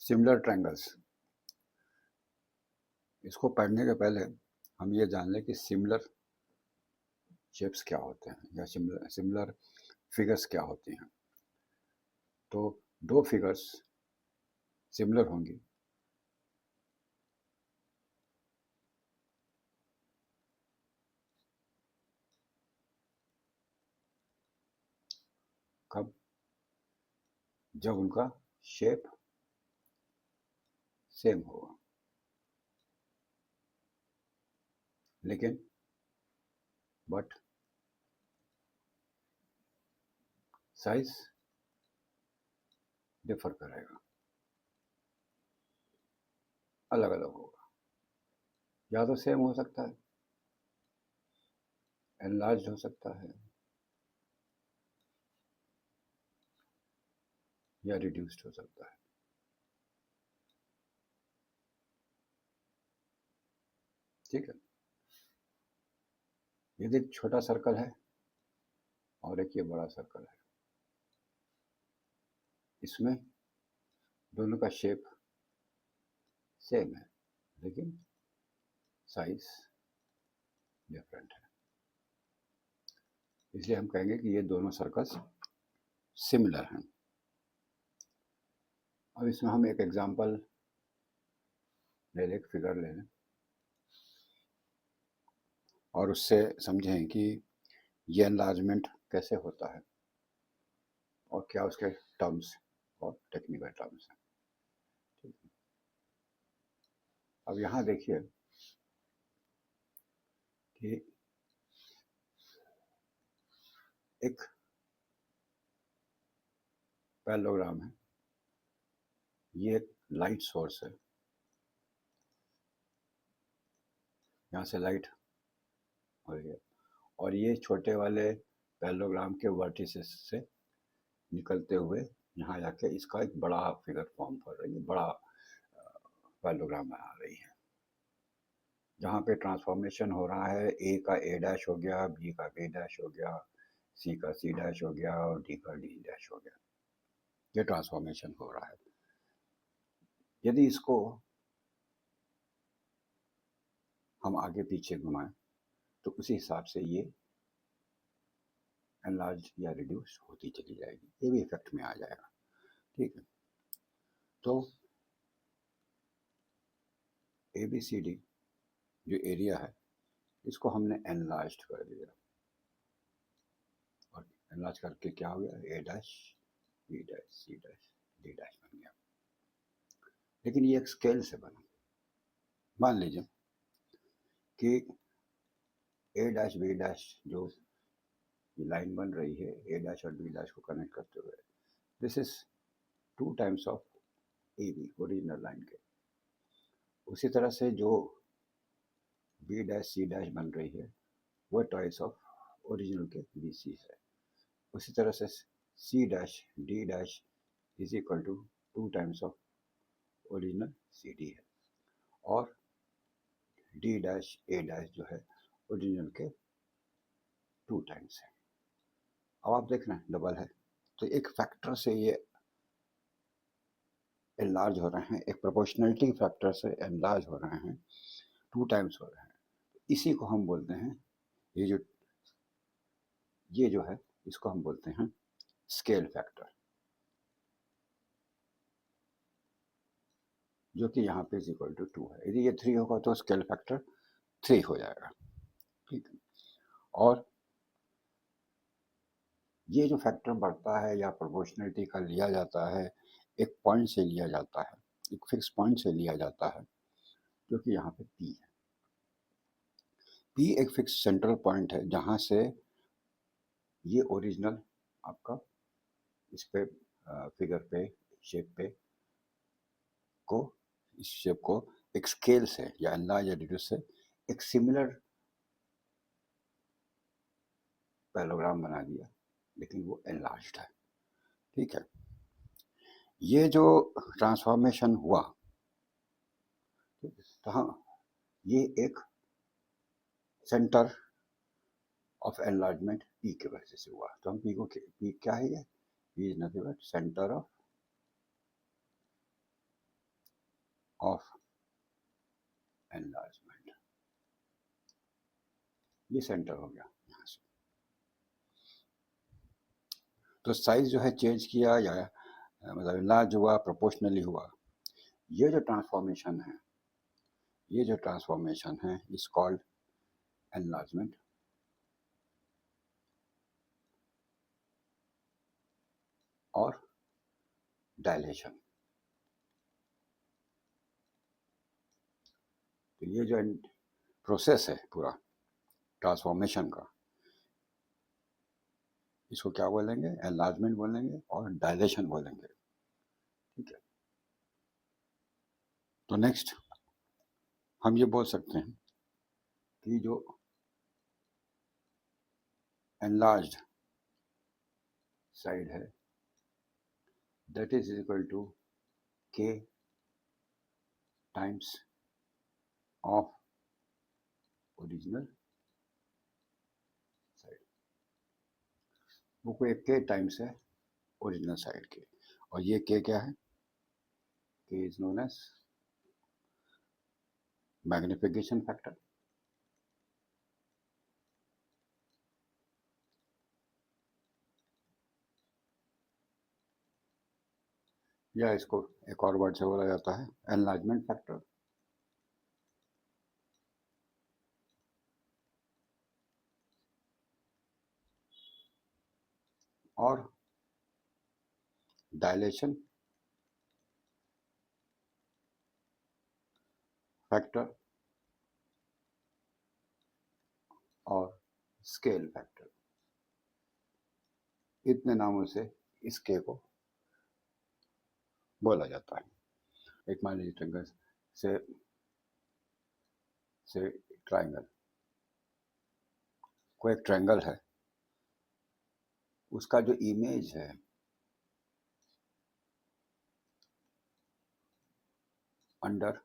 Similar triangles, इसको पढ़ने के पहले हम ये जान लें कि सिमिलर शेप्स क्या होते हैं या सिमिलर फिगर्स क्या होती हैं। तो दो फिगर्स सिमिलर होंगी कब? जब उनका शेप सेम होगा, लेकिन बट साइज डिफर करेगा, अलग अलग होगा। या तो सेम हो सकता है, एनलार्ज हो सकता है, या रिड्यूस्ड हो सकता है। ठीक है, यदि एक छोटा सर्कल है और एक ये बड़ा सर्कल है, इसमें दोनों का शेप सेम है लेकिन साइज डिफरेंट है, इसलिए हम कहेंगे कि ये दोनों सर्कल्स सिमिलर हैं। अब इसमें हम एक एग्जांपल ले लें, एक फिगर ले लें और उससे समझें कि ये एनलार्जमेंट कैसे होता है और क्या उसके टर्म्स और टेक्निकल टर्म्स हैं। ठीक है, अब यहाँ देखिए कि एक पैरेललोग्राम है, ये एक लाइट सोर्स है, यहाँ से लाइट हो रही है और ये छोटे वाले पैरेललोग्राम के वर्टिसेस से निकलते हुए यहाँ जाके इसका एक बड़ा फिगर फॉर्म कर रही है, बड़ा पैरेललोग्राम बना रही है, जहाँ पे ट्रांसफॉर्मेशन हो रहा है। ए का ए डैश हो गया, बी का बी डैश हो गया, सी का सी डैश हो गया और डी का डी डैश हो गया। ये ट्रांसफॉर्मेशन हो रहा है। यदि इसको हम आगे पीछे घुमाएं तो उसी हिसाब से ये एनलार्ज या रिड्यूस होती चली जाएगी, ये भी इफेक्ट में आ जाएगा। ठीक है, तो ए बी सी डी जो एरिया है इसको हमने एनलार्ज कर दिया और एनलार्ज करके क्या हो गया, A dash B dash C dash D dash बन गया। लेकिन ये एक स्केल से बना। मान लीजिए कि ए डैश बी डैश जो ये लाइन बन रही है, ए डैश और बी डैश को कनेक्ट करते हुए, this is 2 times of A B original line के। उसी तरह से जो बी डैश सी डैश बन रही है वो ट्वाइस ऑफ ओरिजिनल के बी सी है। उसी तरह से C dash D dash is equal to 2 times of original C D है और डी डैश ए डैश जो है ओरिजिनल के 2 टाइम्स है। अब आप देख रहे हैं डबल है, तो एक फैक्टर से ये एनलार्ज हो रहे हैं, एक प्रोपोर्शनलिटी फैक्टर से एनलार्ज हो रहे हैं, 2 टाइम्स हो रहे हैं। इसी को हम बोलते हैं, ये जो है इसको हम बोलते हैं स्केल फैक्टर, जो कि यहाँ पे इज इक्वल टू 2 है। यदि ये 3 होगा तो स्केल फैक्टर 3 हो जाएगा। ठीक है, और ये जो फैक्टर बढ़ता है या प्रोपोर्शनलिटी का लिया जाता है, एक पॉइंट से लिया जाता है, एक फिक्स पॉइंट से लिया जाता है, जो कि यहाँ पे P है। P एक फिक्स सेंट्रल पॉइंट है जहाँ से ये ओरिजिनल आपका इस पे फिगर पे शेप पे को इस शेप को एक स्केल से या एनलार्ज या रिड्यूस से एक सिमिलर पैरेललोग्राम बना दिया, लेकिन वो एनलार्ज्ड है। ठीक है, ये जो ट्रांसफॉर्मेशन हुआ, तो हाँ, ये एक सेंटर ऑफ एनलार्जमेंट पी के वजह से हुआ। तो हम पी को पी क्या है, ये P is nothing but centre of of enlargement. ये सेंटर हो गया यहाँ से। तो साइज जो है चेंज किया या मतलब इनलार्ज हुआ, प्रोपोर्शनली हुआ। ये जो ट्रांसफॉर्मेशन है, ये जो ट्रांसफॉर्मेशन है इज कॉल्ड एनलार्जमेंट और डायलेशन। तो ये जो प्रोसेस है पूरा ट्रांसफॉर्मेशन का, इसको क्या बोलेंगे? एनलार्जमेंट बोलेंगे और डायलेशन बोलेंगे। ठीक है। तो नेक्स्ट हम ये बोल सकते हैं कि जो एनलार्ज्ड साइड है दैट इज इक्वल टू के टाइम्स ऑफ ओरिजिनल साइड। वो कोई के टाइम्स है ओरिजिनल साइड के, और ये के क्या है? K is known as magnification factor. या इसको एक और वर्ड से बोला जाता है एनलार्जमेंट फैक्टर। और डायलेशन फैक्टर और स्केल फैक्टर। इतने नामों से इस के को बोला जाता है। एक मान लीजिए ट्रायंगल से ट्रायंगल, कोई एक ट्रायंगल है, उसका जो इमेज है अंडर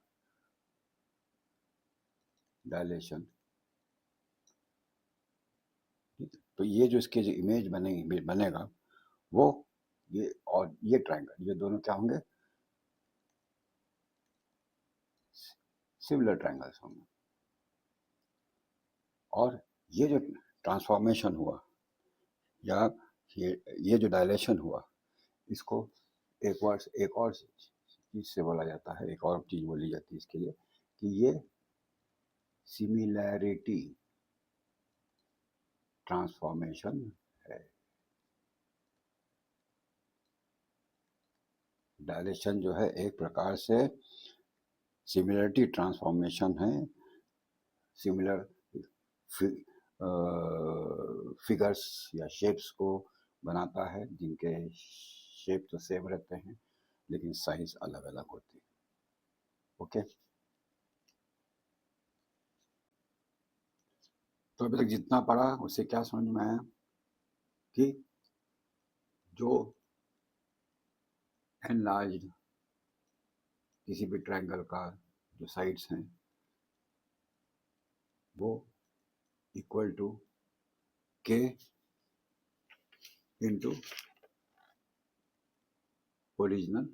डायलेशन, तो ये जो इसके जो इमेज बनेगा वो ये और ये ट्रायंगल, ये दोनों क्या होंगे? सिमिलर ट्रायंगल्स होंगे। और ये जो ट्रांसफॉर्मेशन हुआ या ये जो डायलेशन हुआ, इसको एक और चीज से बोला जाता है, एक और चीज बोली जाती है इसके लिए कि ये सिमिलैरिटी ट्रांसफॉर्मेशन है। डायलेशन जो है एक प्रकार से सिमिलरिटी ट्रांसफॉर्मेशन है। सिमिलर फिगर्स या शेप्स को बनाता है जिनके शेप तो सेम रहते हैं लेकिन साइज अलग अलग होती है। ओके, तो अभी तक जितना पढ़ा उससे क्या समझ में आया कि जो एनलार्ज्ड किसी भी ट्रायंगल का जो साइड्स हैं वो इक्वल टू के इंटू ओरिजिनल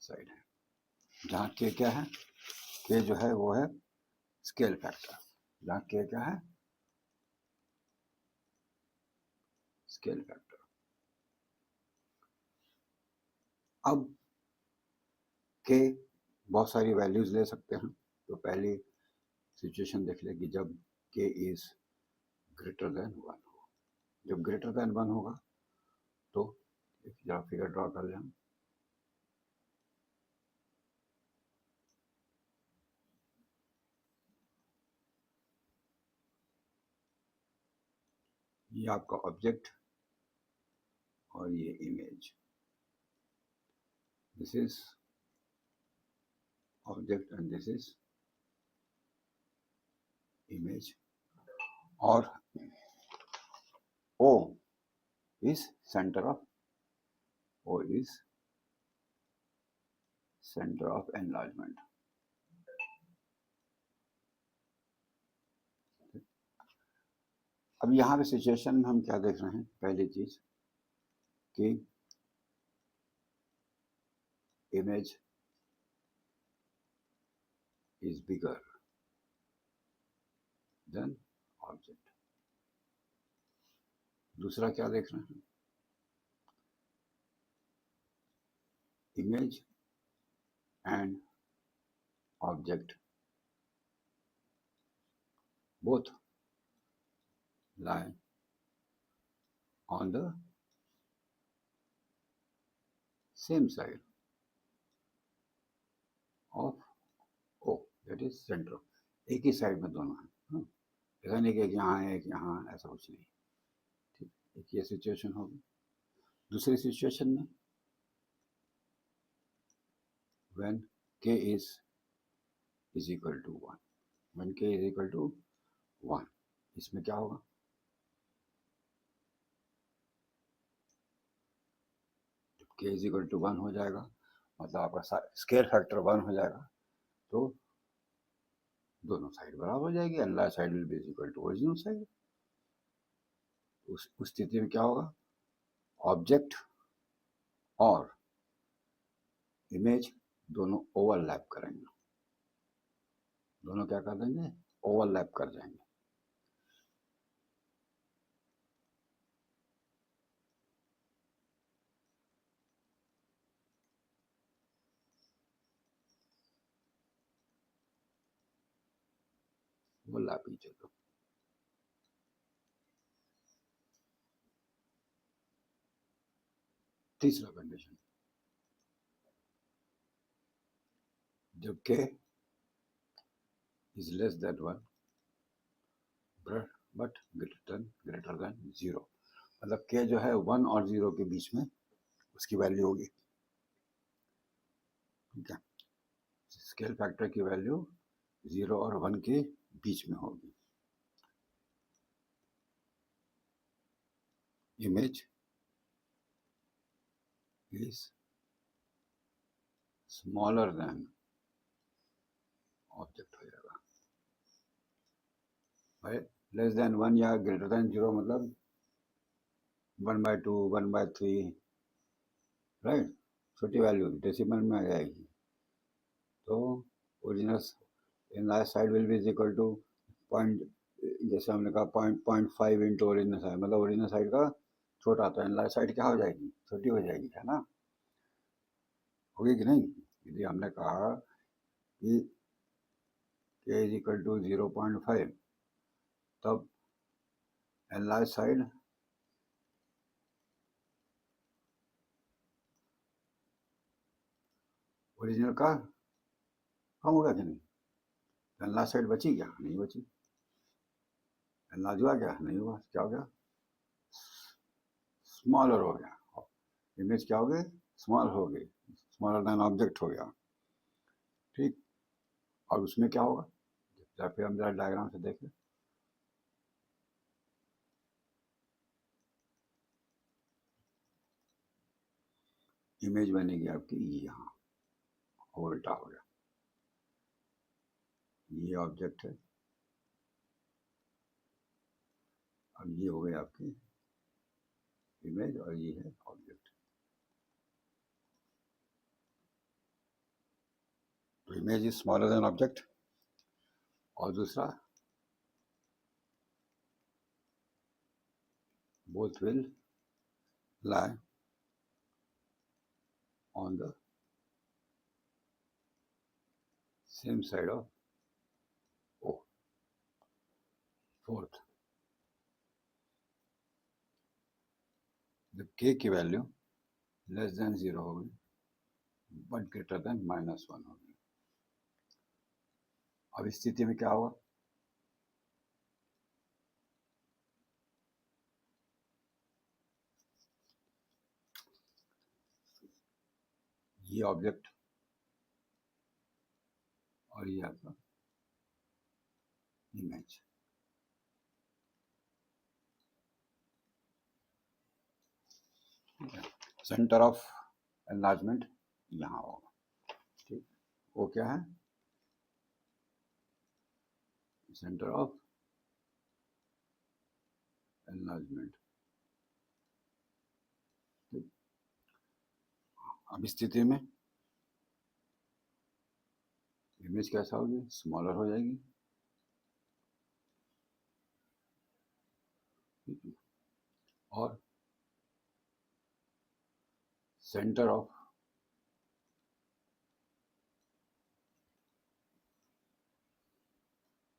साइड है। जहाँ के क्या है? के जो है वो है स्केल फैक्टर। जहाँ के क्या है? Scale factor. अब के बहुत सारी वैल्यूज ले सकते हैं। तो पहली सिचुएशन देख ले कि जब के इज ग्रेटर देन 1 हो। जब ग्रेटर देन 1 होगा तो जरा फिगर ड्रॉ कर लें। ये आपका ऑब्जेक्ट और ये image, this is object and this is image. और O is center of enlargement। अब यहाँ पे सिचुएशन में हम क्या देख रहे हैं? पहली चीज कि image is bigger than object. दूसरा क्या देखना है, image and object both lie on the same side of O, that is center. एक ही साइड में दोनों हैं, हाँ? ऐसा नहीं कि एक यहाँ है एक यहाँ, ऐसा कुछ नहीं, ठीक। एक ये सिचुएशन होगी। दूसरी सिचुएशन में when k is equal to 1, when k is equal to 1, इसमें क्या होगा, जब k is equal to 1 हो जाएगा मतलब आपका स्केल फैक्टर 1 हो जाएगा, तो दोनों साइड बराबर हो जाएगी, enlarge side will be equal to original side. उस स्थिति में क्या होगा, ऑब्जेक्ट और इमेज दोनों ओवरलैप करेंगे, दोनों क्या कर देंगे, ओवरलैप कर जाएंगे। ओवरलैप ही चलो। तीसरा कंडीशन, जब k is less than 1 but greater than 0, मतलब k जो है 1 और 0 के बीच में उसकी वैल्यू होगी, ठीक है। स्केल फैक्टर की वैल्यू 0 और 1 के बीच में होगी। Image is smaller than object हो जाएगा। भाई लेस देन 1 या ग्रेटर देन 0 मतलब 1/2, 1/3, राइट, छोटी वैल्यू डेसिमल में आ जाएगी। तो original enlarge side will be equal to point, जैसे हमने कहा 0.5 इंटू ओरिजिनल साइड, मतलब ओरिजिनल साइड का छोटा, तो इनलाइज साइड क्या हो जाएगी, छोटी हो जाएगी, है ना, होगी कि नहीं। यदि हमने कहा कि k इज इक्वल टू 0.5, तब एनलार्ज साइड ओरिजिनल का कम होगा कि नहीं, एनलार्ज साइड बची क्या, नहीं बची, एनलार्ज हुआ क्या, नहीं हुआ, क्या हो गया, स्मॉलर हो गया, इमेज क्या हो गई, स्मॉल हो गई, स्मॉलर देन ऑब्जेक्ट हो गया, ठीक। और उसमें क्या होगा, जब फिर हम जरा डायग्राम से देखें, इमेज बनेगी आपकी यहाँ, उल्टा हो गया, ये ऑब्जेक्ट है और ये हो गई आपकी इमेज और ये है ऑब्जेक्ट। तो image is smaller than object, और दूसरा both will lie on the same side of O. Fourth, जब k की वैल्यू लेस देन 0 होगी बट ग्रेटर देन -1 होगी, अब इस स्थिति में क्या होगा, ये ऑब्जेक्ट और ये आपका इमेज, सेंटर ऑफ एनलार्जमेंट यहाँ होगा, ठीक। वो क्या है, सेंटर ऑफ एनलार्जमेंट, ठीक। अब स्थिति में इमेज कैसा होगी, स्मॉलर हो जाएगी। और centre of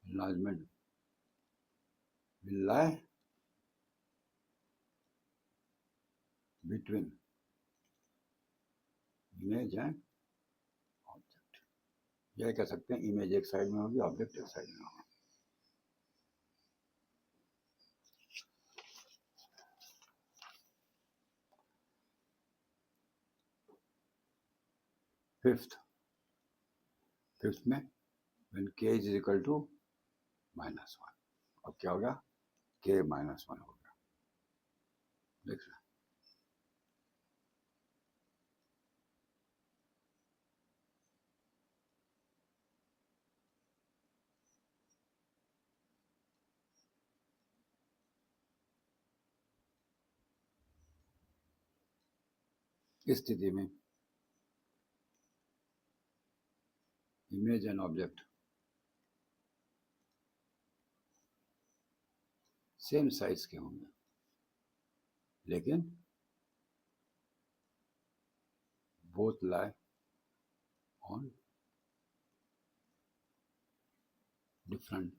enlargement will lie between image and object. यह कह सकते हैं इमेज एक साइड में होगी, ऑब्जेक्ट एक साइड में होगा। फिफ्थ में when k is equal to -1, अब क्या होगा, k -1 हो गया। देख रहे इस स्थिति में image and object same size के होंगे, लेकिन both lie on different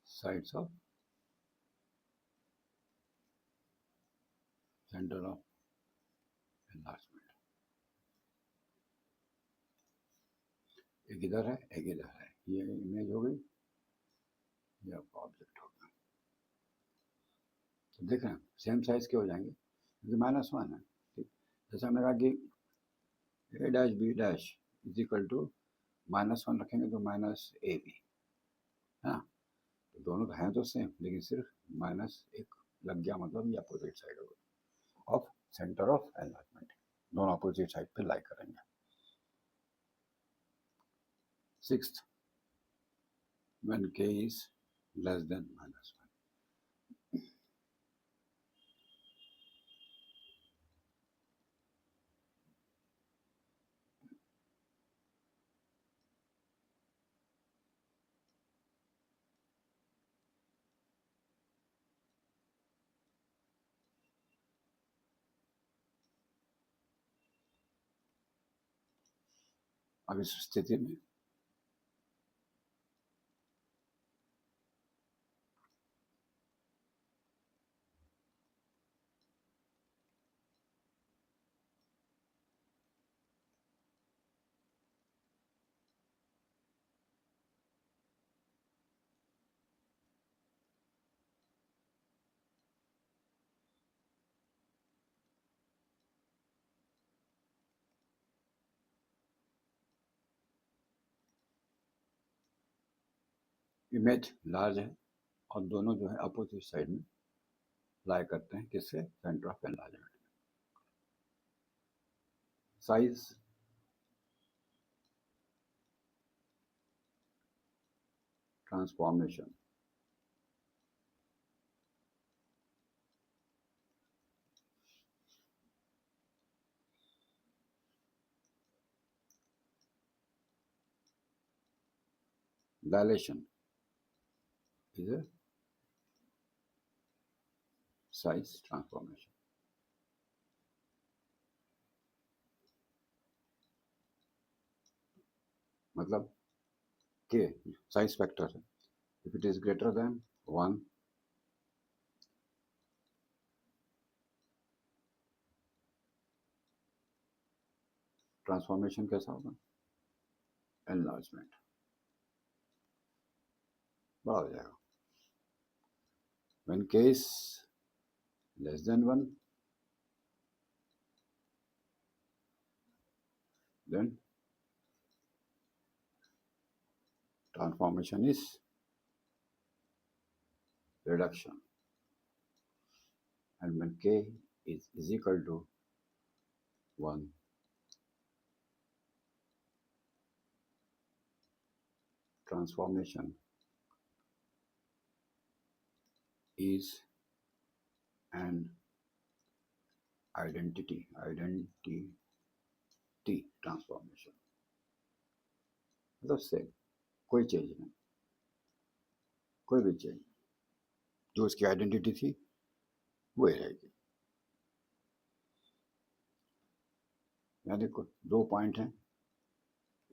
sides of center of enlargement। एक इधर है, एक इधर है, ये इमेज हो गई, ये आपका ऑब्जेक्ट हो गया। तो देख रहे हैं सेम साइज के हो जाएंगे क्योंकि -1 है। ठीक, जैसे हमने कहा कि a dash b dash is equal to -1 रखेंगे तो -ab, हाँ, तो दोनों तो हैं तो सेम, लेकिन सिर्फ -1 लग गया, मतलब ये अपोजिट साइड होगा ऑफ सेंटर ऑफ एनलार्जमेंट, दोनों अपोजिट साइड पे लाई करेंगे। Sixth, when k is less than -1, अब इस स्थिति में इमेज लार्ज है और दोनों जो है अपोजिट साइड में लाई करते हैं, किससे, centre of enlargement. Size transformation dilation is a size transformation। मतलब k साइज फैक्टर है, if it is greater than 1, transformation कैसा होगा, एनलार्जमेंट, बड़ा हो जाएगा। when k is less than 1, then transformation is reduction, and when k is equal to 1, transformation is an identity transformation। मतलब same, कोई change नहीं, कोई भी चेंज, जो उसकी आइडेंटिटी थी वही रहेगी। यहाँ देखो दो पॉइंट हैं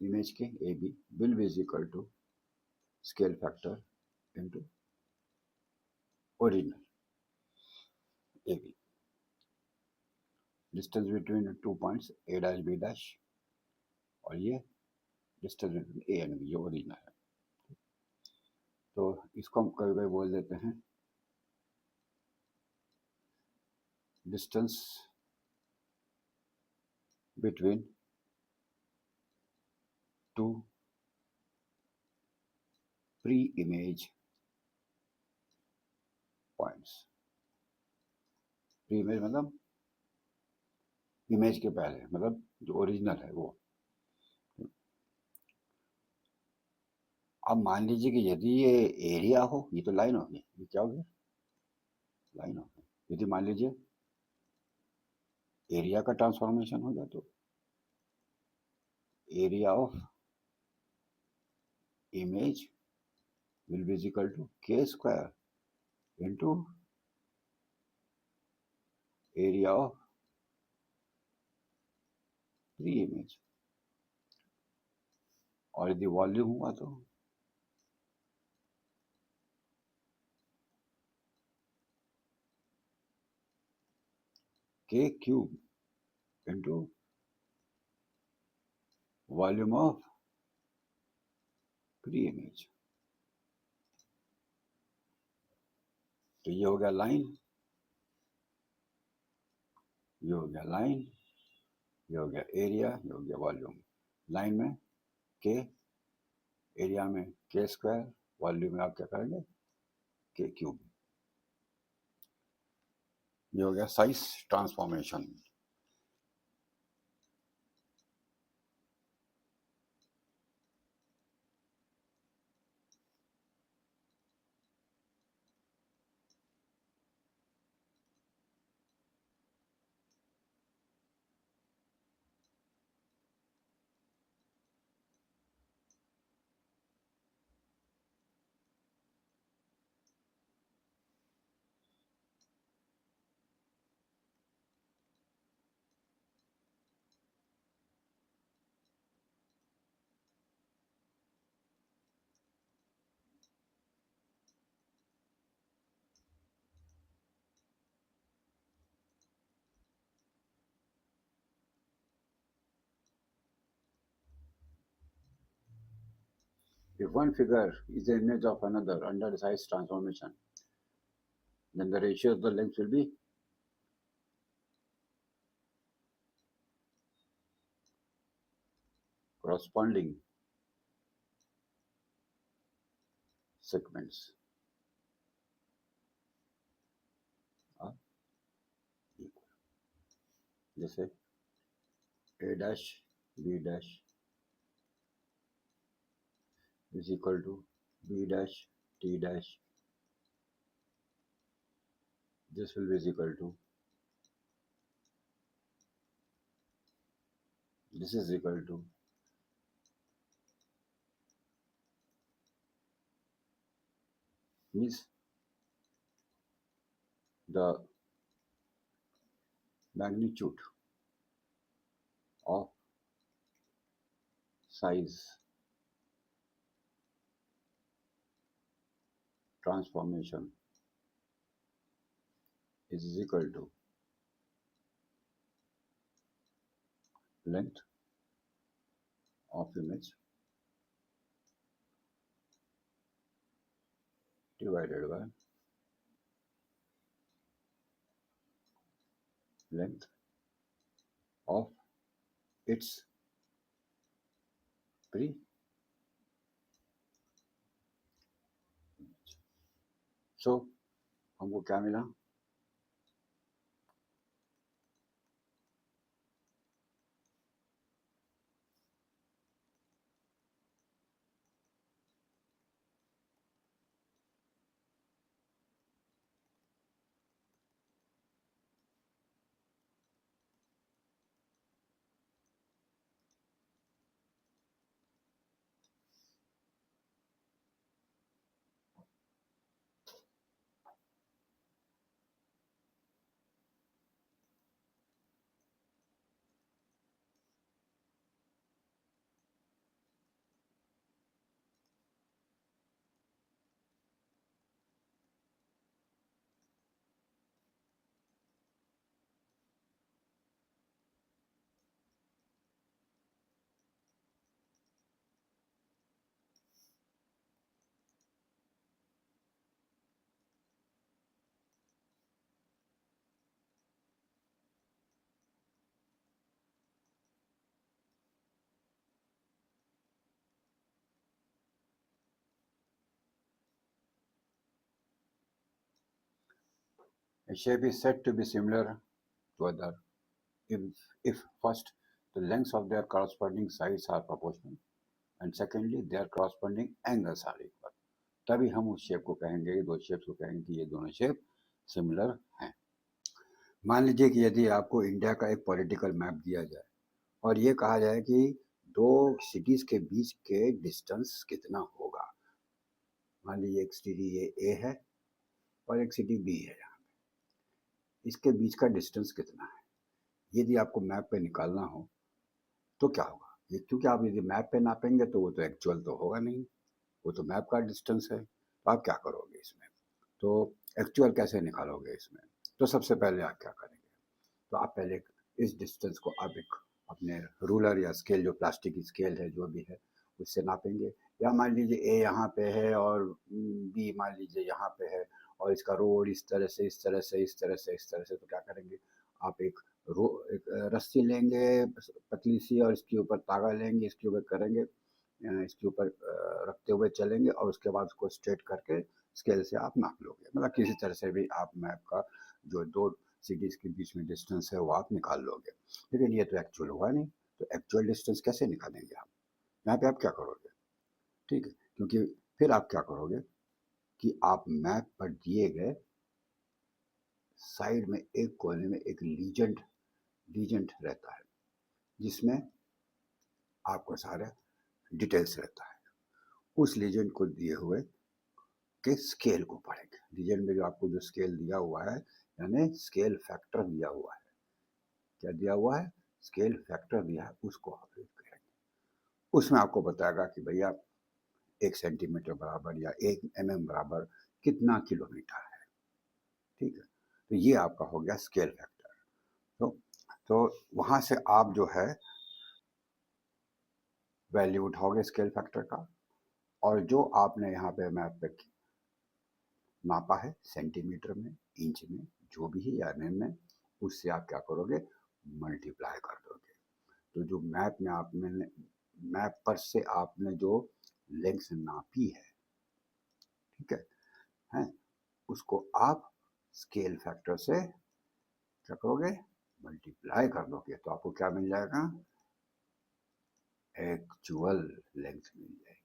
इमेज के, A B, will be is equal to scale factor into original A B, distance between two points A dash B dash, और ये distance between A and B जो ओरिजिनल है। तो इसको हम कभी कभी बोल देते हैं distance between two pre image points. Pre image मतलब इमेज के पहले, मतलब जो ओरिजिनल है वो। अब मान लीजिए कि यदि ये एरिया हो, ये तो लाइन होगी, ये क्या होगी, लाइन होगी। यदि मान लीजिए एरिया का ट्रांसफॉर्मेशन हो जाए तो area of image will be equal to K square into area of pre image, और यदि वॉल्यूम हुआ तो K cube into volume of pre image. तो ये हो गया लाइन, ये हो गया लाइन, ये हो गया एरिया, ये हो गया वॉल्यूम। लाइन में के, एरिया में के स्क्वायर, वॉल्यूम में आप क्या करेंगे के क्यूब। ये हो गया size transformation. If one figure is the image of another under size transformation, then the ratio of the length will be corresponding segments are equal. जैसे a dash b dash is equal to b dash t dash. This will be equal to, this is equal to means the magnitude of size transformation is equal to length of image divided by length of its pre image. So हमको क्या मिला, A shape is said to be similar to other if first the lengths of their corresponding sides are proportional and secondly their corresponding angles are equal. तभी हम उस shape को कहेंगे, दो shapes को कहेंगे कि ये दोनों शेप सिमिलर हैं। मान लीजिए कि यदि आपको इंडिया का एक पॉलिटिकल मैप दिया जाए और ये कहा जाए कि दो सिटीज के बीच के डिस्टेंस कितना होगा। मान लीजिए एक सिटी ये ए है और एक सिटी बी है, यहाँ इसके बीच का डिस्टेंस कितना है, यदि आपको मैप पे निकालना हो तो क्या होगा। ये क्योंकि आप यदि मैप पे नापेंगे तो वो तो एक्चुअल तो होगा नहीं, वो तो मैप का डिस्टेंस है। तो आप क्या करोगे इसमें, तो एक्चुअल कैसे निकालोगे इसमें। तो सबसे पहले आप क्या करेंगे, तो आप पहले इस डिस्टेंस को आप एक अपने रूलर या स्केल, जो प्लास्टिक की स्केल है जो भी है, उससे नापेंगे। या मान लीजिए ए यहाँ पे है और बी मान लीजिए यहाँ पे है और इसका रोड इस तरह से इस तरह से इस तरह से इस तरह से, तो क्या करेंगे, आप एक रस्सी लेंगे पतली सी और इसके ऊपर तागा लेंगे, इसके ऊपर करेंगे, इसके ऊपर रखते हुए चलेंगे और उसके बाद उसको स्ट्रेट करके स्केल से आप नाप लोगे। मतलब किसी तरह से भी आप मैप का जो दो सिटीज के बीच में डिस्टेंस है वो आप निकाल लोगे। लेकिन ये तो एक्चुअल हुआ नहीं, तो एक्चुअल डिस्टेंस कैसे निकालेंगे आप, यहाँ पे आप क्या करोगे, ठीक है। क्योंकि फिर आप क्या करोगे कि आप मैप पर दिए गए साइड में एक कोने में एक लीजेंड लीजेंड रहता है जिसमें आपको सारा डिटेल्स रहता है। उस लीजेंड को दिए हुए के स्केल को पढ़ेंगे। लीजेंड में जो आपको जो स्केल दिया हुआ है, यानी स्केल फैक्टर दिया हुआ है, क्या दिया हुआ है, स्केल फैक्टर दिया है, उसको आप रीड करेंगे। उसमें आपको बताएगा कि भैया 1 सेंटीमीटर बराबर या 1 mm बराबर कितना किलोमीटर है, ठीक है। तो ये आपका हो गया स्केल फैक्टर। तो वहां से आप जो है वैल्यू उठाओगे स्केल फैक्टर का, और जो आपने यहाँ पे मैप पे नापा है सेंटीमीटर में, इंच में, जो भी है या एमएम में, उससे आप क्या करोगे, मल्टीप्लाई कर दोगे। तो जो मैप में आपने मैप पर से आपने जो लेंथ नापी है, ठीक है, उसको आप स्केल फैक्टर से क्या करोगे, मल्टीप्लाई कर दोगे, तो आपको क्या मिल जाएगा, एक्चुअल लेंथ मिल जाएगी,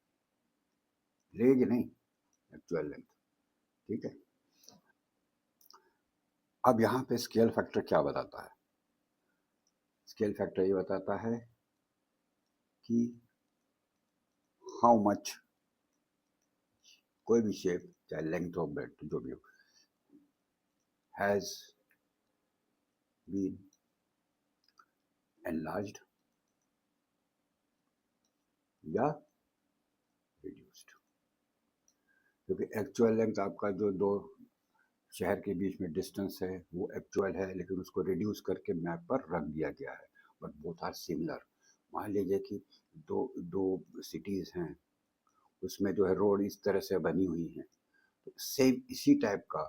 लेगी नहीं, एक्चुअल लेंथ, ठीक है। अब यहाँ पे स्केल फैक्टर क्या बताता है, स्केल फैक्टर ये बताता है कि हाउ मच कोई भी शेप चाहे लेंथ ऑफ ब्रेड जो भी हो हैज बीन एनलार्ज्ड या रिड्यूस्ड। क्योंकि एक्चुअल लेंथ आपका जो दो शहर के बीच में डिस्टेंस है वो एक्चुअल है, लेकिन उसको रिड्यूस करके मैप पर रख दिया गया है, बट बोथ आर सिमिलर। मान लीजिए कि दो दो सिटीज हैं, उसमें जो है रोड इस तरह से बनी हुई है, तो सेम इसी टाइप का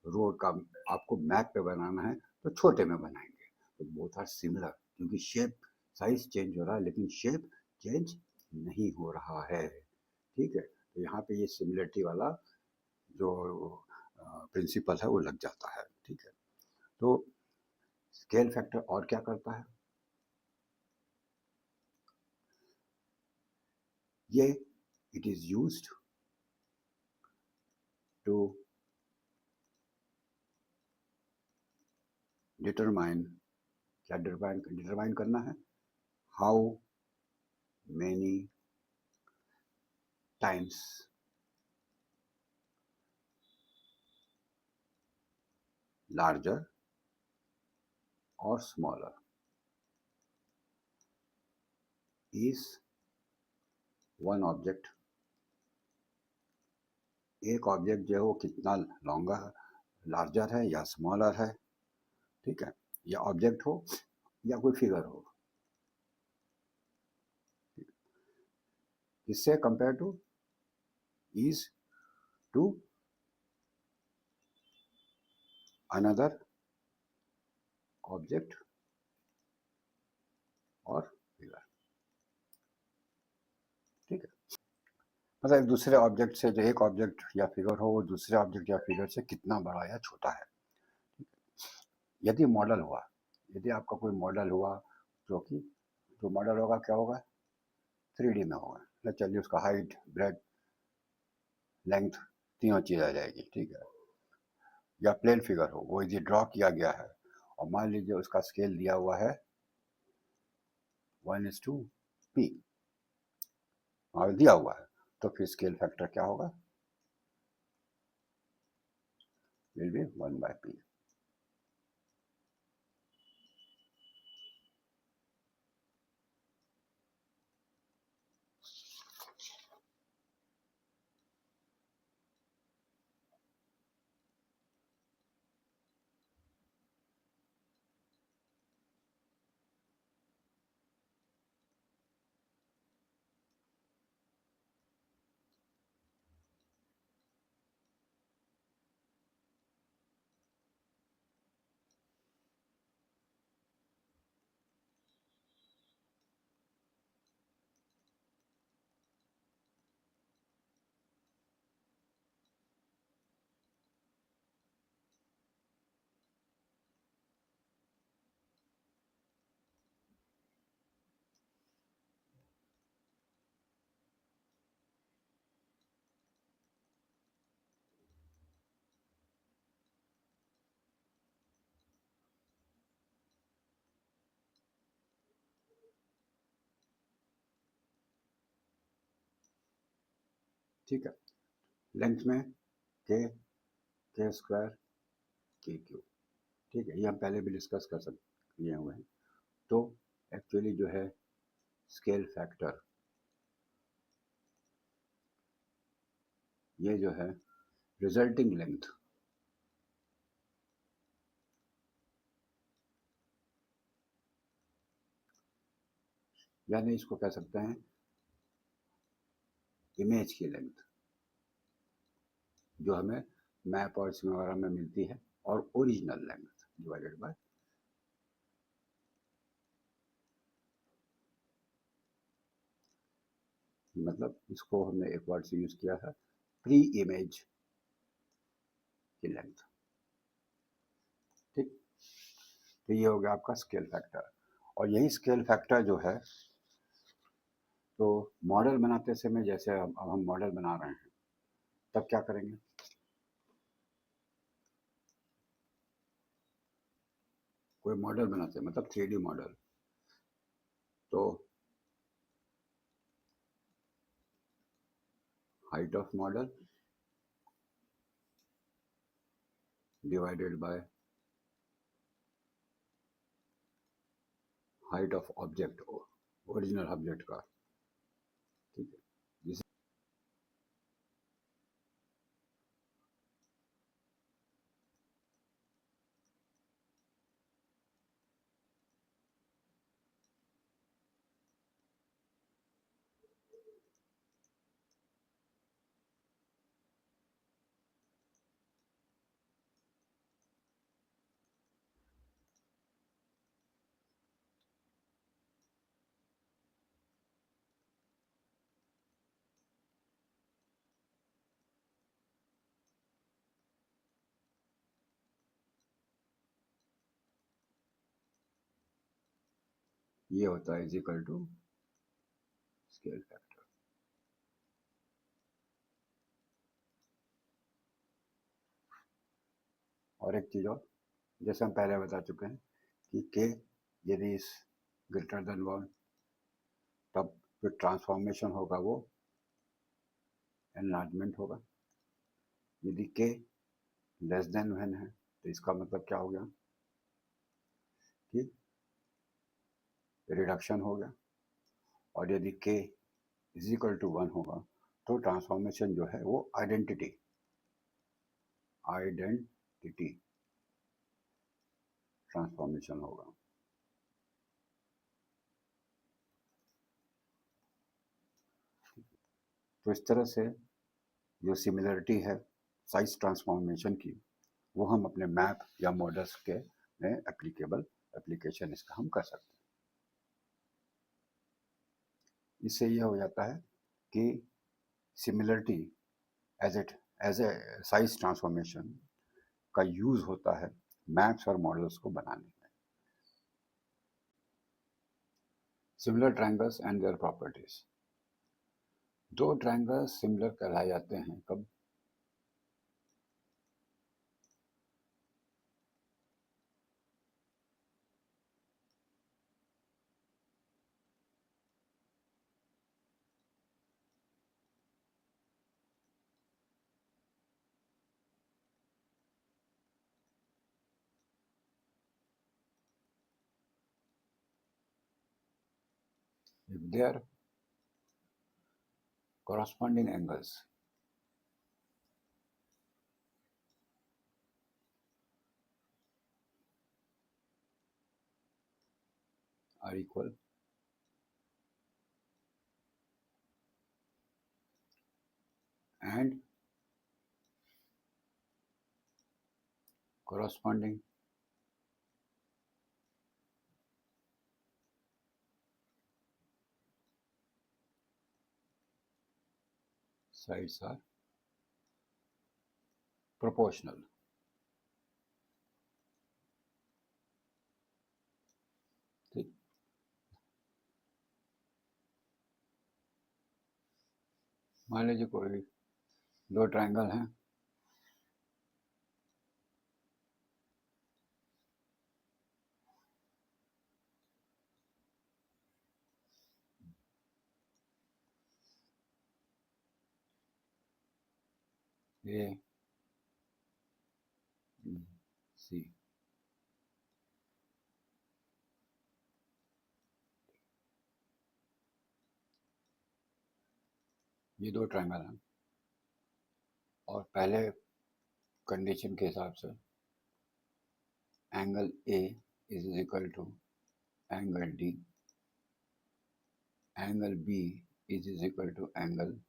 रोड का आपको मैप पे बनाना है तो छोटे में बनाएंगे, तो बोथ आर सिमिलर, क्योंकि शेप साइज चेंज हो रहा है लेकिन शेप चेंज नहीं हो रहा है, ठीक है। तो यहाँ पे ये सिमिलरिटी वाला जो प्रिंसिपल है वो लग जाता है, ठीक है। तो स्केल फैक्टर और क्या करता है, ये it is used to determine, क्या डिटरमाइन करना है, how many times larger or smaller is one object, एक ऑब्जेक्ट जो है वो कितना लॉन्गर लार्जर है या स्मॉलर है, ठीक है। या ऑब्जेक्ट हो या कोई फिगर हो, इससे compare to is to another object और फिगर, ठीक है। मतलब एक दूसरे ऑब्जेक्ट से, जो एक ऑब्जेक्ट या फिगर हो वो दूसरे ऑब्जेक्ट या फिगर से कितना बड़ा या छोटा है। यदि मॉडल हुआ, यदि आपका कोई मॉडल हुआ जो कि, जो मॉडल होगा क्या होगा, 3D में होगा, तो चलिए उसका हाइट, ब्रेथ, लेंथ, तीनों चीज़ आ जाएगी, ठीक है। या प्लेन फिगर हो, वो यदि ड्रॉ किया गया है और मान लीजिए उसका स्केल दिया हुआ है 1:p, और दिया हुआ है, तो फिर स्केल फैक्टर क्या होगा, विल बी 1/p। ठीक है, लेंथ में के स्क्वायर के क्यूब, ठीक है, ये हम पहले भी डिस्कस कर सकते किए हुए हैं। तो एक्चुअली जो है स्केल फैक्टर, ये जो है रिजल्टिंग लेंथ, यानी इसको कह सकते हैं इमेज की लेंथ, जो हमें मैप और इसमें वगैरह में मिलती है, और ओरिजिनल लेंथ डिवाइडेड बाय, मतलब इसको हमने एक वर्ड से यूज किया है, प्री इमेज की लेंथ, ठीक। तो ये हो गया आपका स्केल फैक्टर। और यही स्केल फैक्टर जो है, तो मॉडल बनाते समय, जैसे अब हम मॉडल बना रहे हैं, तब क्या करेंगे, कोई मॉडल बनाते हैं मतलब 3D मॉडल, तो height of model divided by height of object, original object का, ठीक है। जिसे ये होता है is equal to scale factor. और एक चीज और, जैसे हम पहले बता चुके हैं कि के यदि इज ग्रेटर देन 1, तब जो ट्रांसफॉर्मेशन होगा वो एनलार्जमेंट होगा। यदि के लेस देन 1 है, तो इसका मतलब क्या हो गया कि रिडक्शन हो गया। और यदि के इज इक्वल टू 1 होगा, तो ट्रांसफॉर्मेशन जो है वो आइडेंटिटी आइडेंटिटी ट्रांसफॉर्मेशन होगा। तो इस तरह से जो सिमिलरिटी है साइज ट्रांसफॉर्मेशन की, वो हम अपने मैप या मॉडल्स के में एप्लीकेबल एप्लीकेशन इसका हम कर सकते हैं। इससे यह हो जाता है कि similarity as a size transformation का यूज होता है मैप्स और मॉडल्स को बनाने में। Similar triangles and their properties. दो ट्रायंगल्स सिमिलर कहलाए जाते हैं कब? If their corresponding angles are equal and corresponding sides are proportional. ठीक, मान लीजिए कोई दो ट्रायंगल हैं, ए बी सी। ये दो ट्रायंगल हैं और पहले कंडीशन के हिसाब से angle A is equal to angle D, angle B is equal to angle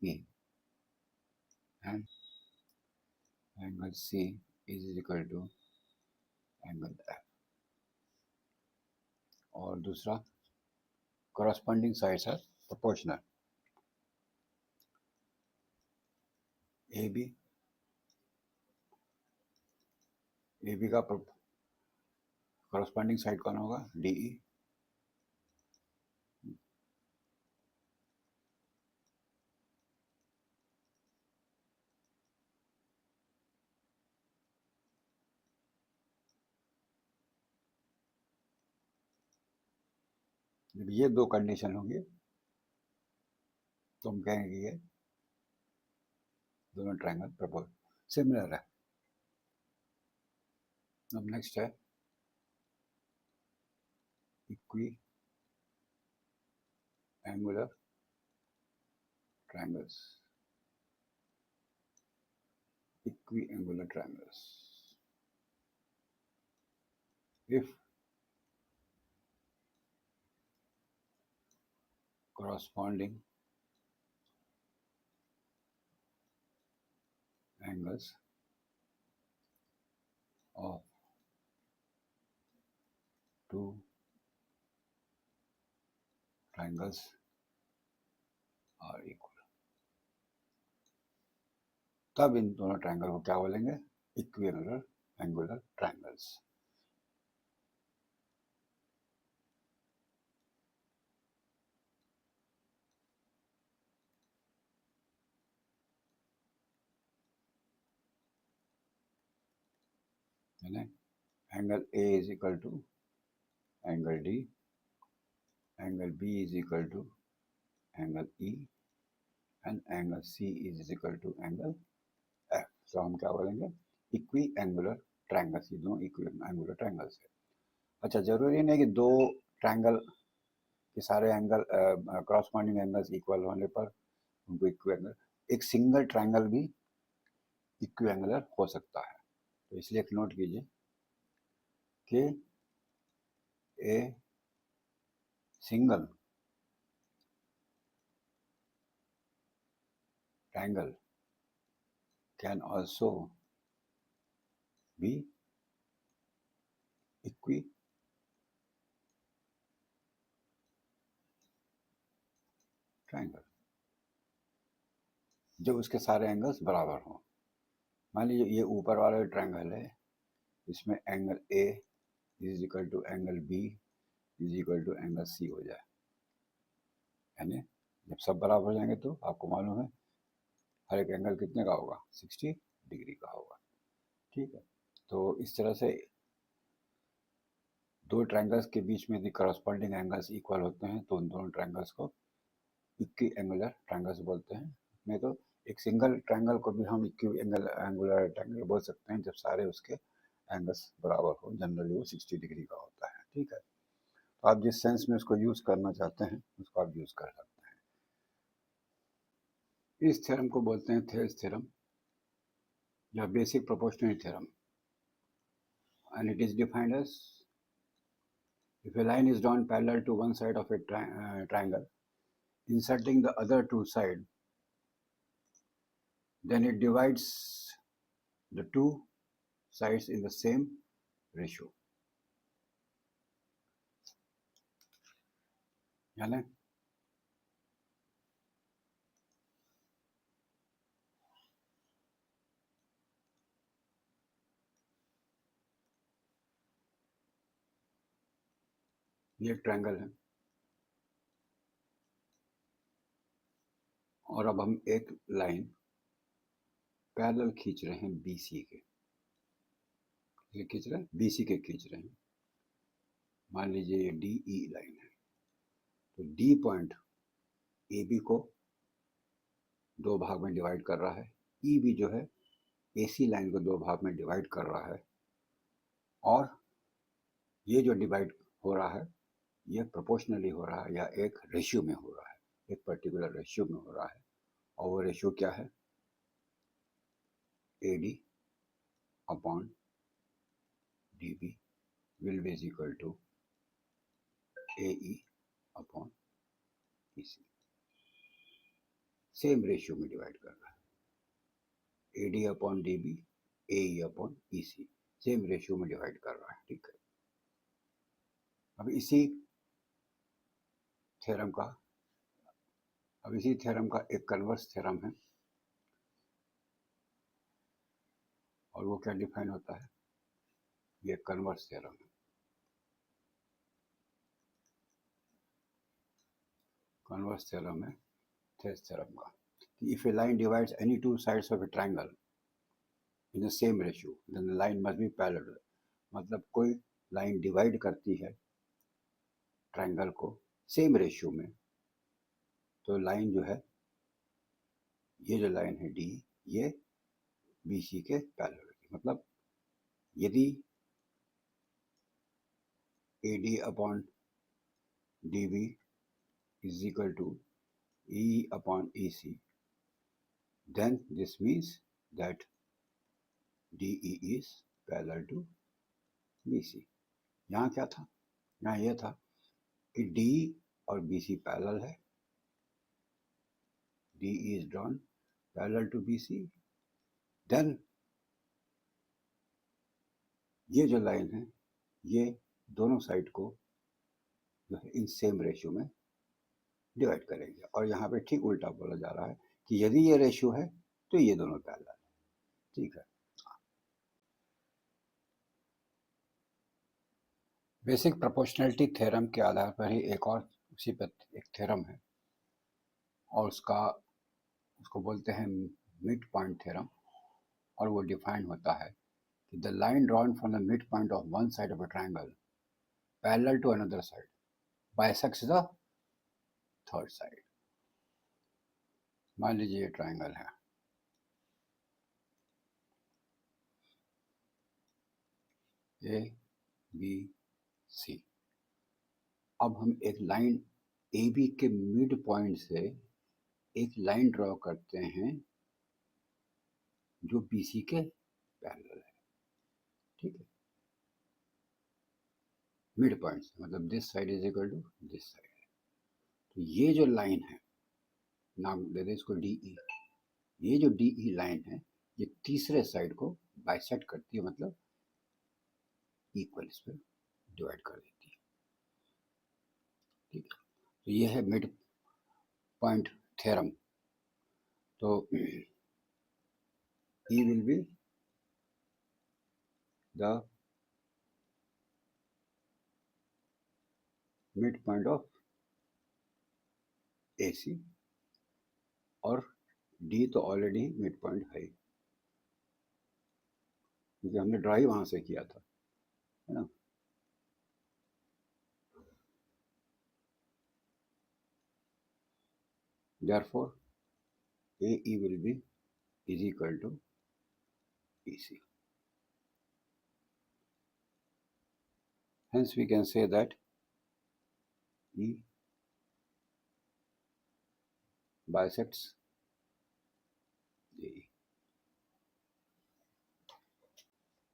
E and angle C is equal to angle F. और दूसरा corresponding sides are proportional. AB AB का corresponding side कौन होगा? DE। जब ये दो condition होंगी तो हम कहेंगे कि ये दोनों ट्रायंगल प्रपोज सिमिलर है। अब नेक्स्ट है equi angular triangles. Equi angular triangles, if corresponding angles of two triangles are equal, तब इन दोनों ट्रायंगल को क्या बोलेंगे? Equiangular angular triangles. Angle A is equal to angle D, angle B is equal to angle E and angle C is equal to angle F. तो हम क्या बोलेंगे? Equiangular triangles. ये दोनों इक्वी एंगुलर ट्रायंगल्स है। अच्छा, जरूरी नहीं कि दो ट्रायंगल के सारे एंगल क्रॉसपॉन्डिंग एंगल्स इक्वल होने पर उनको इक्वी एंगल, एक सिंगल ट्रायंगल भी इक्वी एंगुलर हो सकता है। तो इसलिए एक नोट कीजिए कि a single triangle can also be equi triangle. जब उसके सारे एंगल्स बराबर हों। मान लीजिए ये ऊपर वाला ट्रायंगल है, इसमें angle A is equal to angle B is equal to angle C हो जाए, यानी जब सब बराबर हो जाएंगे तो आपको मालूम है हर एक एंगल कितने का होगा, 60 डिग्री का होगा। ठीक है, तो इस तरह से दो ट्रायंगल्स के बीच में यदि करस्पॉन्डिंग एंगल्स इक्वल होते हैं तो उन दोनों ट्रायंगल्स को इक्वी एंगुलर ट्रायंगल्स बोलते हैं। नहीं तो एक सिंगल ट्रायंगल को भी हम इक्वी एंगुलर ट्रायंगल बोल सकते हैं जब सारे उसके एंगल्स बराबर हो। जनरली वो 60 डिग्री का होता है। ठीक है, तो आप जिस सेंस में उसको यूज करना चाहते हैं उसको आप यूज कर सकते हैं। इस थ्योरम को बोलते हैं थेल्स थ्योरम या basic proportional theorem, and it is defined as if a line is drawn parallel to one side of a triangle, inserting the other two sides, then it divides the two sides in the same ratio. यानी ये एक triangle है और अब हम एक line parallel खींच रहे हैं BC के, ये खींच रहे हैं BC के खींच रहे हैं। मान लीजिए ये DE लाइन है, तो D पॉइंट AB को दो भाग में डिवाइड कर रहा है, E भी जो है AC लाइन को दो भाग में डिवाइड कर रहा है, और ये जो डिवाइड हो रहा है ये प्रोपोर्शनली हो रहा है या एक रेशियो में हो रहा है, एक पर्टिकुलर रेशियो में हो रहा है। और वो रेशियो क्या है, AD upon DB will be equal to AE upon EC। Same ratio में डिवाइड कर रहा है, AD upon DB AE upon EC same ratio में डिवाइड कर रहा है। ठीक है, अब इसी थ्योरम का एक कन्वर्स थ्योरम है, और वो क्या डिफाइन होता है, ये कन्वर्स थ्योरम है। कन्वर्स थ्योरम है थेल्स थ्योरम का। If a line divides any two sides of a triangle in the same ratio, then the line must be parallel। मतलब कोई लाइन डिवाइड करती है ट्रायंगल को सेम रेशियो में, तो लाइन जो है, ये जो लाइन है D, ये BC के पैरेलल है। मतलब यदि AD upon DB is equal to E upon EC, then this means that DE is parallel to BC। यहाँ क्या था, यहाँ यह था कि D और BC पैरेलल है, DE is drawn parallel to BC, then ये जो लाइन है ये दोनों साइड को जो है इन सेम रेशियो में डिवाइड करेंगे। और यहाँ पे ठीक उल्टा बोला जा रहा है कि यदि ये रेशियो है तो ये दोनों पैरेलल है। ठीक है, बेसिक प्रोपोर्शनैलिटी थ्योरम के आधार पर ही एक और उसी पर एक थ्योरम है, और उसको बोलते हैं मिड पॉइंट थ्योरम, और वो डिफाइन होता है कि the line drawn from the mid point of one side of a triangle parallel to another side bisects the third side. मान लीजिए ये ट्रायंगल है, ABC। अब हम एक लाइन AB के मिड पॉइंट से एक लाइन ड्रॉ करते हैं जो BC के पैरेलल है। ठीक है, मिड पॉइंट मतलब this side is equal to this side. तो ये जो लाइन है, नाम दे दे इसको DE, ये जो DE लाइन है ये तीसरे साइड को बाइसेक्ट करती है, मतलब इक्वल इस पर डिवाइड कर देती है। ठीक है, तो ये है मिड पॉइंट थ्योरम। तो E will be the midpoint of AC और D तो ऑलरेडी मिड पॉइंट है क्योंकि हमने ड्राई वहां से किया था, है ना। Therefore AE will be is equal to EC. Hence we can say that E bisects AE.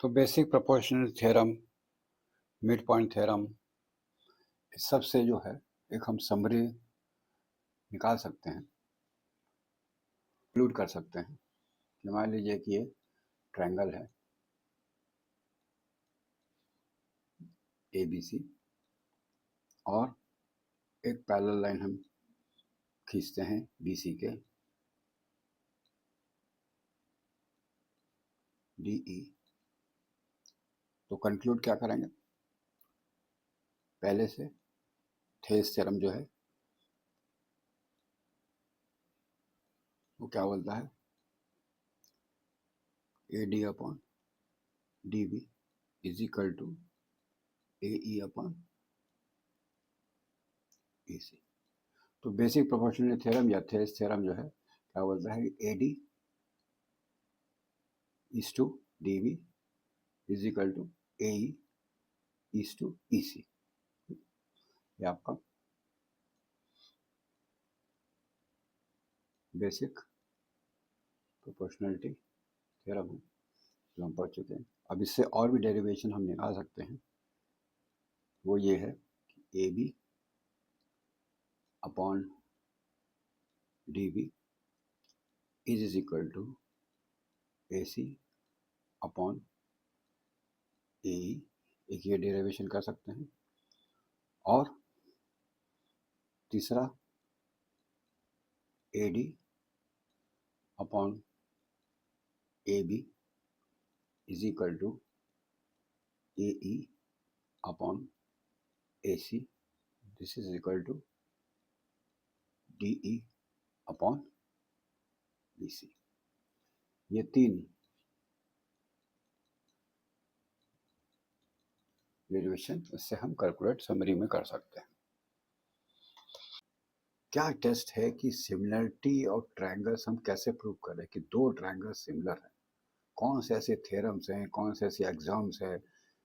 तो basic proportional theorem, mid point theorem, इस सब से जो है एक हम समरी निकाल सकते हैं, इंक्लूड कर सकते हैं कि मान लीजिए कि ये ट्रायंगल है ABC और एक पैरेलल लाइन हम खींचते हैं BC के DE। तो कंक्लूड क्या करेंगे, पहले से थेल्स थ्योरम जो है वो क्या बोलता है, AD upon DB is equal to AE upon EC। तो बेसिक प्रोपोर्शनल थ्योरम या थेल्स थ्योरम जो है क्या बोलता है, AD is to DB is equal to AE is to EC। ये आपका बेसिक प्रोपोर्शनलिटी थ्योरम है जो हम पढ़ चुके हैं। अब इससे और भी डेरिवेशन हम निकाल सकते हैं, वो ये है कि AB upon DB is equal to AC upon AE। एक ये डेरिवेशन कर सकते हैं। और तीसरा AD upon AB is equal to AE upon AC, this is equal to DE upon BC। ये तीन डेरिवेशन इससे हम कैलकुलेट समरी में कर सकते हैं। क्या टेस्ट है कि सिमिलरिटी ऑफ ट्रायंगल्स हम कैसे प्रूव करें कि दो ट्रायंगल सिमिलर हैं, कौन से ऐसे थ्योरम्स हैं, कौन से ऐसे एग्जाम्स हैं,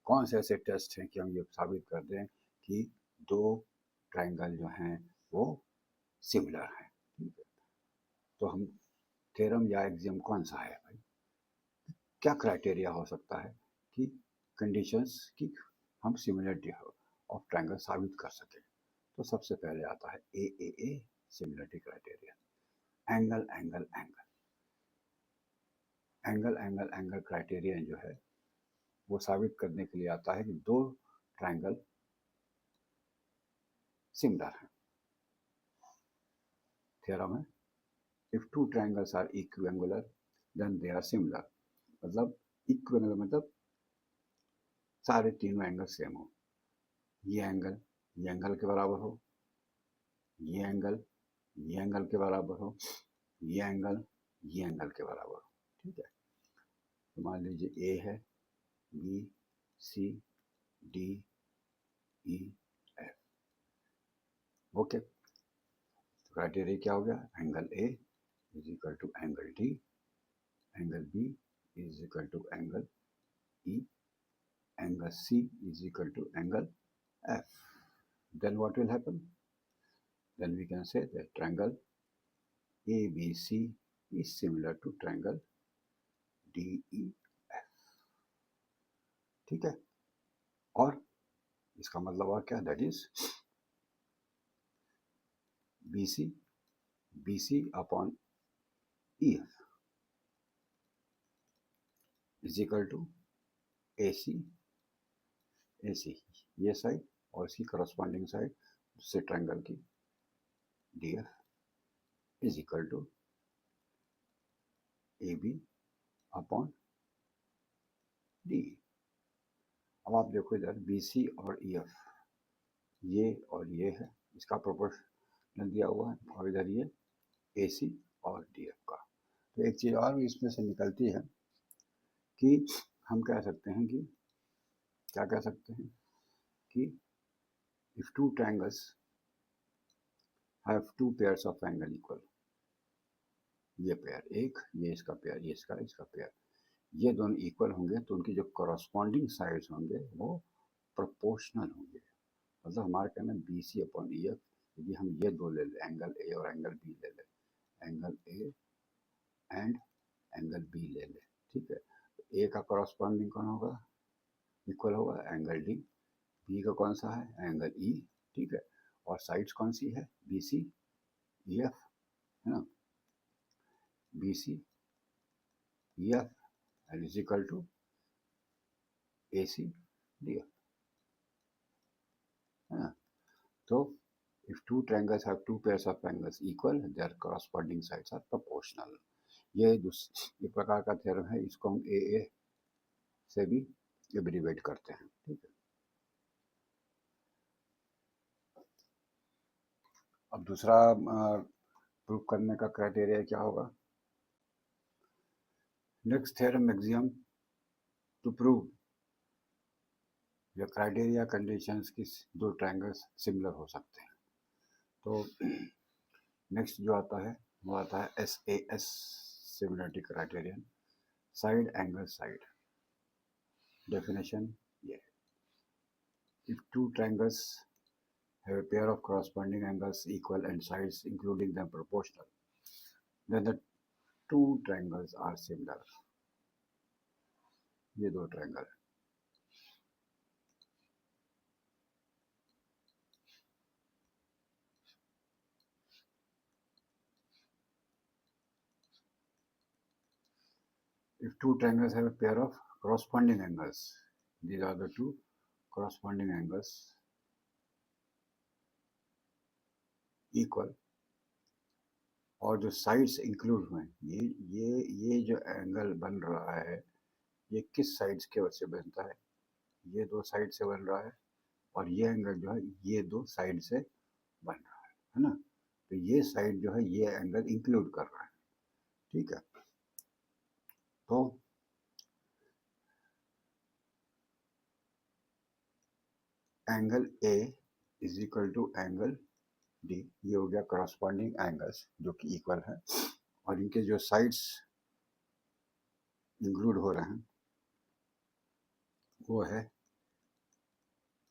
कौन से ऐसे टेस्ट हैं कि हम ये साबित कर दें कि दो ट्रायंगल जो हैं वो सिमिलर हैं। ठीक है, तो हम थ्योरम या एग्जाम कौन सा है भाई, क्या क्राइटेरिया हो सकता है कि कंडीशंस की हम सिमिलरिटी ऑफ ट्रायंगल साबित कर सकें। तो सबसे पहले आता है AAA similarity criteria, angle angle angle angle angle angle criteria जो है वो साबित करने के लिए आता है कि दो ट्रायंगल सिमिलर हैं। थ्योरम है if two triangles are equiangular then they are similar. मतलब इक्विएंगुलर मतलब सारे तीनों एंगल सेम हो, ये एंगल के बराबर हो, ये एंगल के बराबर हो, ये एंगल के बराबर हो। ठीक है, तो मान लीजिए ए है, B C D E F. Okay, criteria क्या हो गया, angle A is equal to angle D, angle B is equal to angle E, angle C is equal to angle F. Then what will happen? Then we can say that triangle ABC is similar to triangle DEF। ठीक है, और इसका मतलब और क्या, that is BC upon EF is equal to AC ये side और इसकी करस्पॉन्डिंग साइड दूसरे ट्रायंगल की DF is equal to A B upon D. अब आप देखो इधर बी सी और ई एफ, ये और ये है, इसका प्रोपोर्शनल दिया हुआ है, और इधर ये ए सी और डी एफ का। तो एक चीज़ और इसमें से निकलती है कि हम कह सकते हैं कि क्या कह सकते हैं कि if two triangles have two pairs of angle equal, ये पेयर एक, ये इसका पेयर, ये इसका पेयर, ये दोनों इक्वल होंगे तो उनकी जो करस्पॉन्डिंग साइड्स होंगे वो प्रोपोर्शनल होंगे। मतलब हमारे कहना B C upon E F, यदि हम ये दो ले लें, एंगल ए और एंगल बी ले लें, angle A and angle B ले लें, ठीक है, तो ए का करस्पॉन्डिंग कौन होगा, इक्वल होगा एंगल डी, बी का कौन सा है एंगल ई, ठीक है, और साइड्स कौन सी है बी सी ई एफ, है ना, B C E F and is equal to A C D F, है ना। तो if two triangles have two pairs of angles equal, their corresponding sides are proportional। ये एक प्रकार का थ्योरम है, इसको हम ए से भी एब्रीवेट करते हैं, ठीक है। अब दूसरा प्रूव करने का क्राइटेरिया क्या होगा, next theorem axiom to prove the criteria conditions की दो ट्रायंगल्स सिमिलर हो सकते हैं। तो नेक्स्ट जो आता है वो आता है SAS similarity criterion, side angle side. Definition ये है, if two triangles have a pair of corresponding angles equal and sides including them proportional, then the two triangles are similar। ये दो triangle, if two triangles have a pair of corresponding angles, these are the two corresponding angles equal, और जो sides include हुए, ये जो angle बन रहा है ये किस साइड्स के वजह से बनता है, ये दो साइड से बन रहा है, और ये एंगल जो है ये दो साइड से बन रहा है ना, तो ये साइड जो है ये एंगल इंक्लूड कर रहा है, ठीक है। तो angle A is equal to angle D, ये हो गया करस्पॉन्डिंग एंगल्स जो कि इक्वल है, और इनके जो साइड्स इंक्लूड हो रहे हैं वो है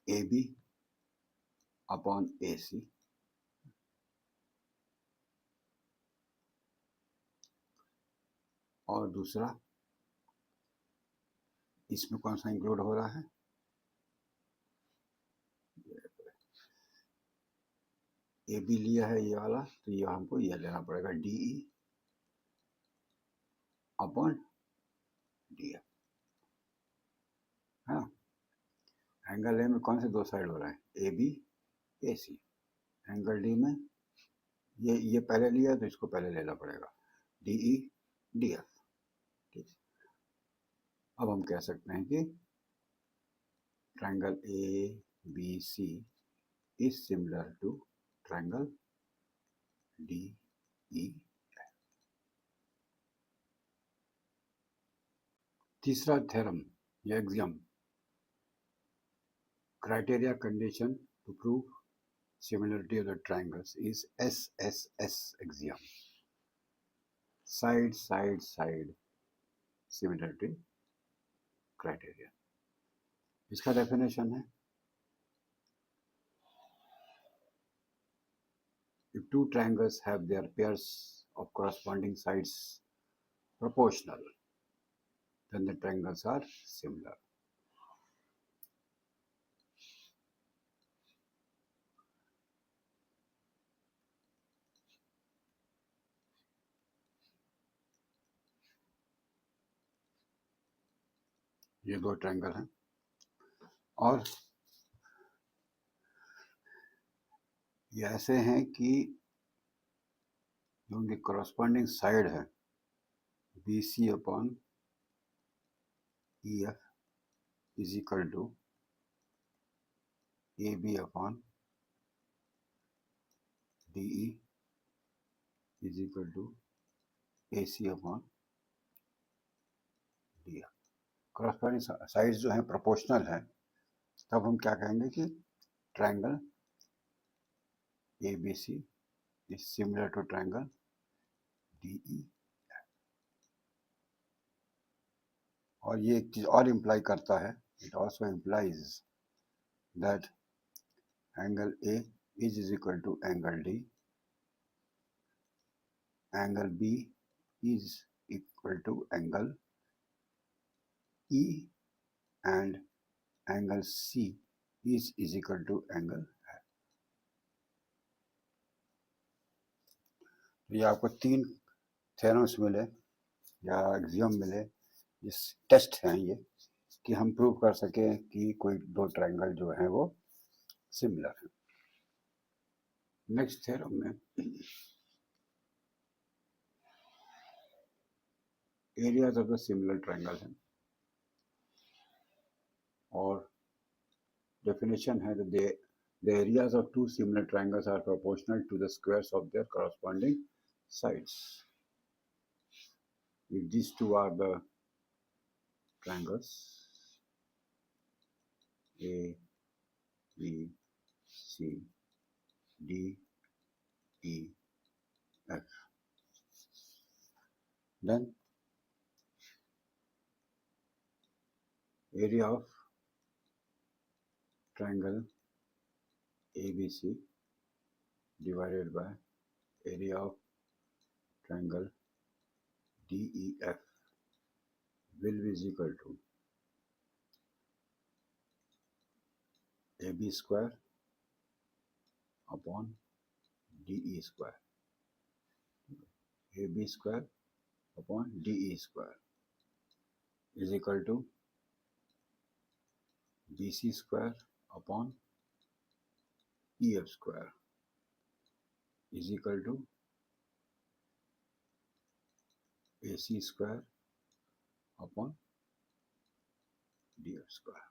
ए बी अपॉन ए सी, और दूसरा इसमें कौन सा इंक्लूड हो रहा है, ए बी लिया है ये वाला, तो ये हमको ये लेना पड़ेगा D E upon D F, है ना। एंगल ए में कौन से दो साइड हो रहे हैं, A B A C, angle D में ये पहले लिया तो इसको पहले लेना पड़ेगा डी ई डी एफ, ठीक। अब हम कह सकते हैं कि triangle A B C is similar to triangle D E. तीसरा थ्योरम या axiom, criteria condition to prove similarity of the triangles is SSS axiom, side similarity criteria। इसका डेफिनेशन है, if two triangles have their pairs of corresponding sides proportional, then the triangles are similar। ये दो triangle हैं और ये ऐसे हैं कि जो उनकी करस्पॉन्डिंग साइड है BC upon EF is equal to AB upon DE is equal to AC upon DF. Crosswise sides जो हैं प्रोपोर्शनल हैं, तब हम क्या कहेंगे कि triangle ABC is similar to triangle DE. और ये एक चीज और इम्प्लाई करता है, it also implies that angle A is equal to angle D, angle B is equal to angle E, and angle C is equal to angle F. ये आपको 3 theorems मिले या एक्सियम मिले, जिस टेस्ट हैं ये कि हम प्रूव कर सके कि कोई दो ट्रायंगल जो हैं वो सिमिलर हैं। नेक्स्ट थ्योरम में areas of the similar triangle हैं और डेफिनेशन है the areas of two similar triangles are proportional to the squares of their corresponding sides. If these two are the triangles A, B, C, D, E, F, then area of triangle ABC divided by area of triangle DEF will be equal to AB square upon DE square. AB square upon DE square is equal to BC square upon EF square is equal to AC square upon DF square.